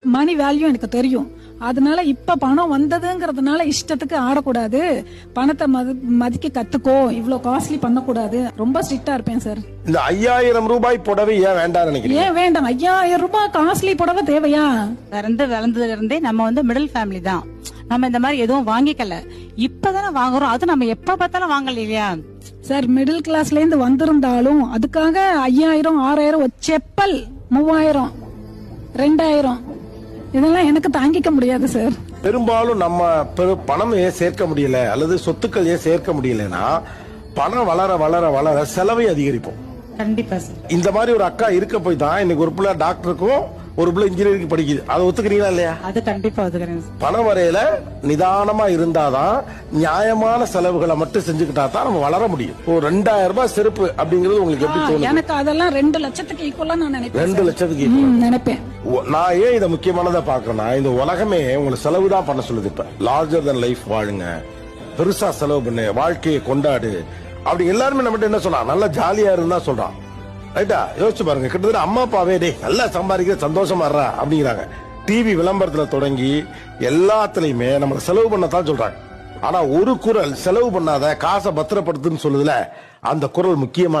மணி value எனக்கு தெரியும். அதனால இப்ப பணம் வந்ததுங்கிறதுனால இஷ்டத்துக்கு ஆடக்கூடாது, பணத்தை மதிக்க கத்துக்கோ, இவ்வளவு காஸ்ட்லி பண்ணக்கூடாது, ரொம்ப ஸ்ட்ரிக்டா இருப்பேன் சார். இந்த 5000 ரூபாய் புடவை ஏன் வேண்டாம் நினைக்கிறீங்க? ஏன் வேண்டாம்? 5000 ரூபாய் காஸ்ட்லி புடவை தேவையா? வளர்ந்ததுல இருந்தே நம்ம மிடில் ஃபேமிலி தான். நம்ம இந்த மாதிரி எதுவும் வாங்கிக்கல, இப்பதானே வாங்குறோம். அது நம்ம எப்ப பார்த்தாலும் வாங்கல இல்லையா சார்? மிடில் கிளாஸ்ல இருந்து வந்திருந்தாலும் அதுக்காக 5000 6000 செப்பல் 3000 2000 இதெல்லாம் எனக்கு தாங்கிக்க முடியாது சார். பெரும்பாலும் நம்ம பணம் ஏன் சேர்க்க முடியல அல்லது சொத்துக்கள் ஏன் சேர்க்க முடியலன்னா, பணம் வளர வளர வளர செலவை அதிகரிப்போம். கண்டிப்பா சார். இந்த மாதிரி ஒரு அக்கா இருக்க போய் தான் இன்னைக்கு ஒரு பிள்ளை டாக்டருக்கும் ஒரு பிள்ளை இன்ஜினியரிங் படிக்குது. அதை ஒத்துக்கிறீங்களா இல்லையா? அது கண்டிப்பா ஒத்துக்கிறேன். பணம் வரையில நிதானமா இருந்தாதான், நியாயமான செலவுகளை மட்டும் செஞ்சுக்கிட்டா தான் நம்ம வளர முடியும். ஒரு 2000 ரூபாய் செருப்பு அப்படிங்கிறது உங்களுக்கு எப்படி தோணும்? எனக்கு அதெல்லாம் 2 லட்சத்துக்கு ஈக்குவலா நான் நினைப்பேன். 2 லட்சத்துக்கு நினைப்பேன். நான் ஏன் இதை முக்கியமானதா பாக்குறேன்னா, இந்த உலகமே உங்களுக்கு செலவு தான் பண்ண சொல்லுது. இப்ப லார்ஜர் தன் லைஃப் வாழுங்க, பெருசா செலவு பண்ணு, வாழ்க்கையை கொண்டாடு, அப்படி எல்லாருமே நம்ம என்ன சொன்னா, நல்லா ஜாலியா இருந்தா சொல்றான். ரைட்டா? யோசிச்சு பாருங்க, கிட்டத்தட்ட அம்மா அப்பாவே டே நல்லா சம்பாதிக்கிற சந்தோஷமா இருறா அப்படிங்கிறாங்க. டிவி விளம்பரத்துல தொடங்கி எல்லாத்துலயுமே நம்ம செலவு பண்ணத்தான் சொல்றாங்க. ஆனா ஒரு குரல் செலவு பண்ணாத, காசை பத்திரப்படுத்துன்னு சொல்லுதுல, அந்த குரல் முக்கியமான